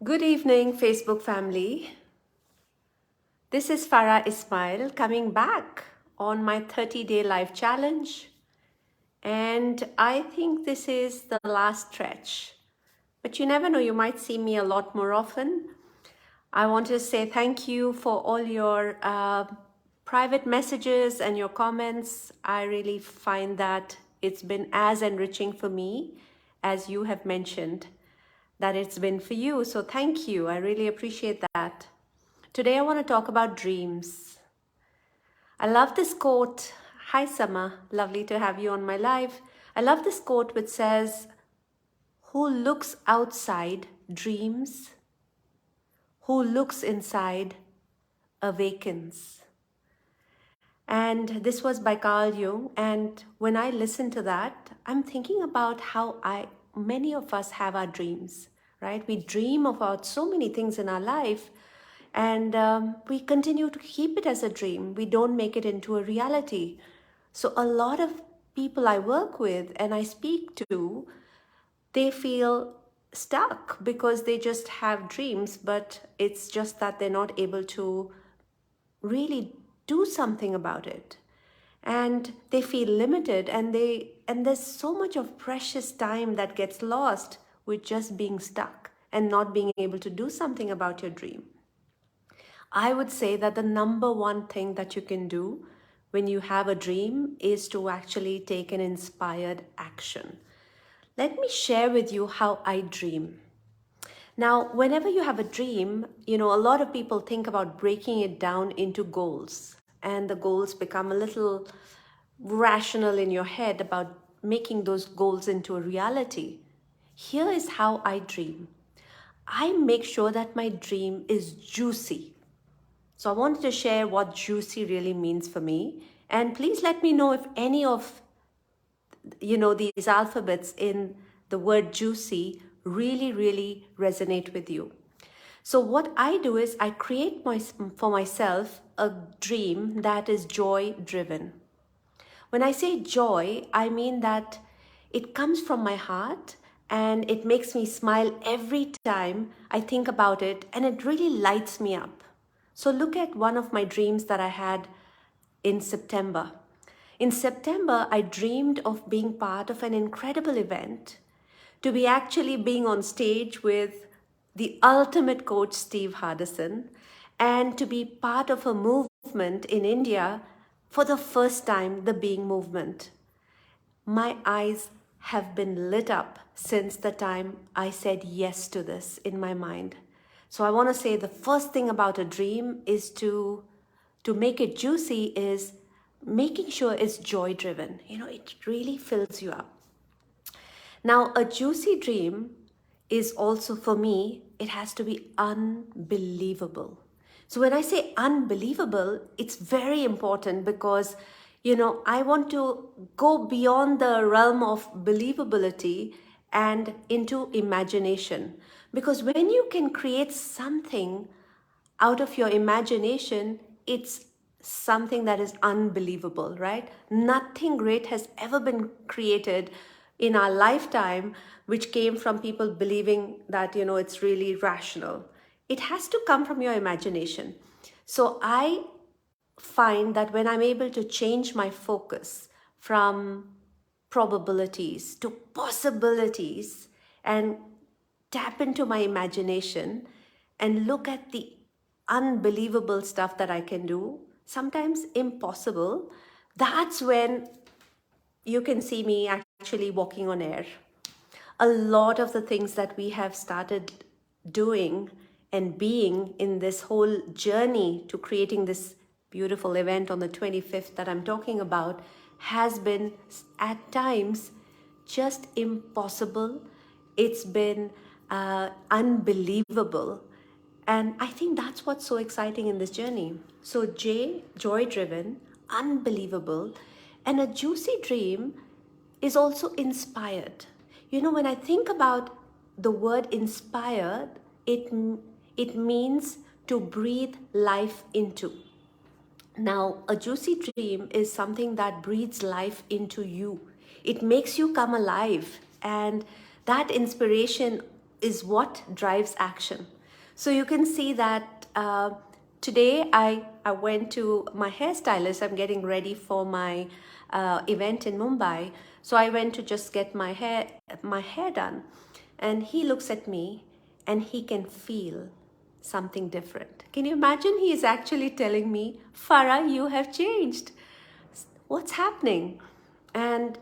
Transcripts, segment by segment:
Good evening, Facebook family. This is Farah Ismail coming back on my 30-day life challenge. And I think this is the last stretch. But you never know, you might see me a lot more often. I want to say thank you for all your private messages and your comments. I really find that it's been as enriching for me as you have mentioned that it's been for you. So thank you. I really appreciate that. Today I want to talk about dreams. I love this quote. Hi Summer, lovely to have you on my live. I love this quote which says, "Who looks outside dreams, who looks inside awakens." And this was by Carl Jung. And when I listen to that, I'm thinking about how many of us have our dreams, right? We dream about so many things in our life, and we continue to keep it as a dream. We don't make it into a reality. So a lot of people I work with and I speak to, they feel stuck because they just have dreams, but it's just that they're not able to really do something about it, and they feel limited, and there's so much of precious time that gets lost with just being stuck and not being able to do something about your dream. I would say that the number one thing that you can do when you have a dream is to actually take an inspired action. Let me share with you how I dream. Now, whenever you have a dream, a lot of people think about breaking it down into goals, and the goals become a little rational in your head about making those goals into a reality. Here is how I dream. I make sure that my dream is juicy. So I wanted to share what juicy really means for me. And please let me know if any of these alphabets in the word juicy really resonate with you. So what I do is I create for myself a dream that is joy driven. When I say joy, I mean that it comes from my heart and it makes me smile every time I think about it, and it really lights me up. So look at one of my dreams that I had in September. In September, I dreamed of being part of an incredible event, to be actually being on stage with the ultimate coach, 𝗙់𝗵𝗵, and to be part of a movement in India for the first time, the Being Movement. My eyes have been lit up since the time I said yes to this in my mind. So I want to say the first thing about a dream is to make it juicy is making sure it's joy driven. It really fills you up. Now, a juicy dream is also, for me, it has to be unbelievable. So when I say unbelievable, it's very important because, I want to go beyond the realm of believability and into imagination. Because when you can create something out of your imagination, it's something that is unbelievable, right? Nothing great has ever been created in our lifetime which came from people believing that, it's really rational. It has to come from your imagination. So I find that when I'm able to change my focus from probabilities to possibilities and tap into my imagination and look at the unbelievable stuff that I can do, sometimes impossible, that's when you can see me actually walking on air. A lot of the things that we have started doing and being in this whole journey to creating this beautiful event on the 25th that I'm talking about has been at times just impossible. It's been unbelievable. And I think that's what's so exciting in this journey. So joy driven, unbelievable, and a juicy dream is also inspired. When I think about the word inspired, it means to breathe life into. Now, a juicy dream is something that breathes life into you. It makes you come alive, and that inspiration is what drives action. So you can see that today I went to my hairstylist. I'm getting ready for my event in Mumbai. So I went to just get my hair done. And he looks at me and he can feel something different. Can you imagine? He is actually telling me, Farah, you have changed. What's happening? And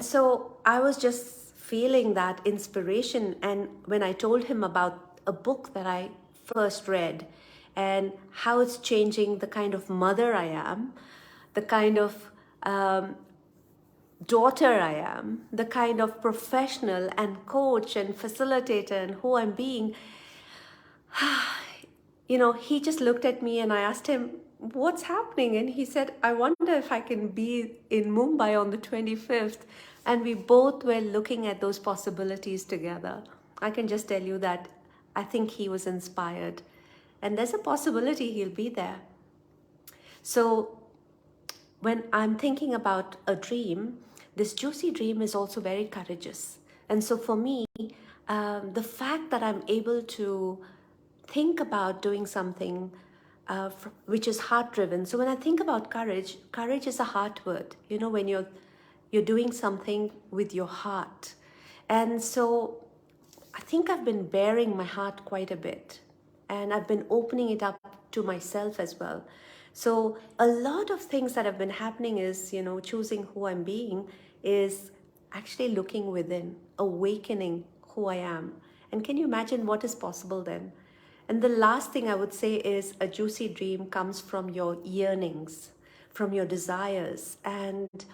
so I was just feeling that inspiration. And when I told him about a book that I first read and how it's changing the kind of mother I am, the kind of daughter I am, the kind of professional and coach and facilitator and who I'm being, he just looked at me and I asked him, what's happening? And he said, I wonder if I can be in Mumbai on the 25th. And we both were looking at those possibilities together. I can just tell you that I think he was inspired. And there's a possibility he'll be there. So when I'm thinking about a dream, this juicy dream is also very courageous. And so for me, the fact that I'm able to think about doing something which is heart-driven. So when I think about courage, courage is a heart word. When you're doing something with your heart. And so I think I've been bearing my heart quite a bit. And I've been opening it up to myself as well. So a lot of things that have been happening is, choosing who I'm being is actually looking within, awakening who I am. And can you imagine what is possible then? And the last thing I would say is a juicy dream comes from your yearnings, from your desires. And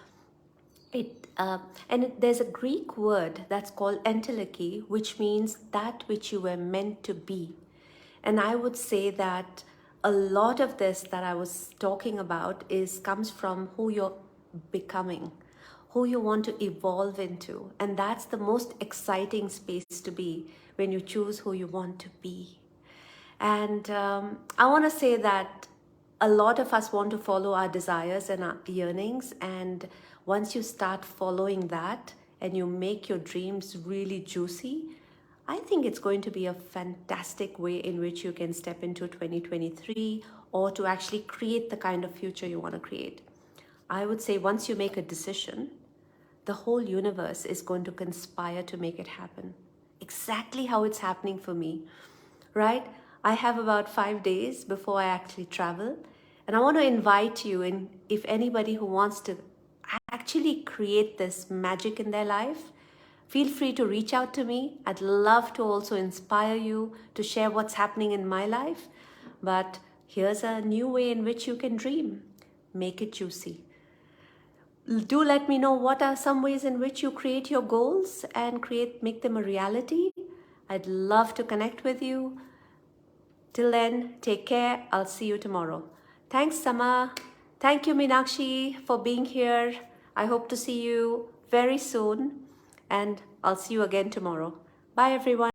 there's a Greek word that's called 𝗙ญ่, which means that which you were meant to be. And I would say that a lot of this that I was talking about comes from who you're becoming, who you want to evolve into. And that's the most exciting space to be when you choose who you want to be. And I want to say that a lot of us want to follow our desires and our yearnings. And once you start following that and you make your dreams really juicy, I think it's going to be a fantastic way in which you can step into 2023 or to actually create the kind of future you want to create. I would say once you make a decision, the whole universe is going to conspire to make it happen. Exactly how it's happening for me, right? I have about 5 days before I actually travel. And I want to invite you in, if anybody who wants to actually create this magic in their life, feel free to reach out to me. I'd love to also inspire you to share what's happening in my life. But here's a new way in which you can dream. Make it juicy. Do let me know what are some ways in which you create your goals and make them a reality. I'd love to connect with you. Till then, take care. I'll see you tomorrow. Thanks, Sama. Thank you, Meenakshi, for being here. I hope to see you very soon. And I'll see you again tomorrow. Bye, everyone.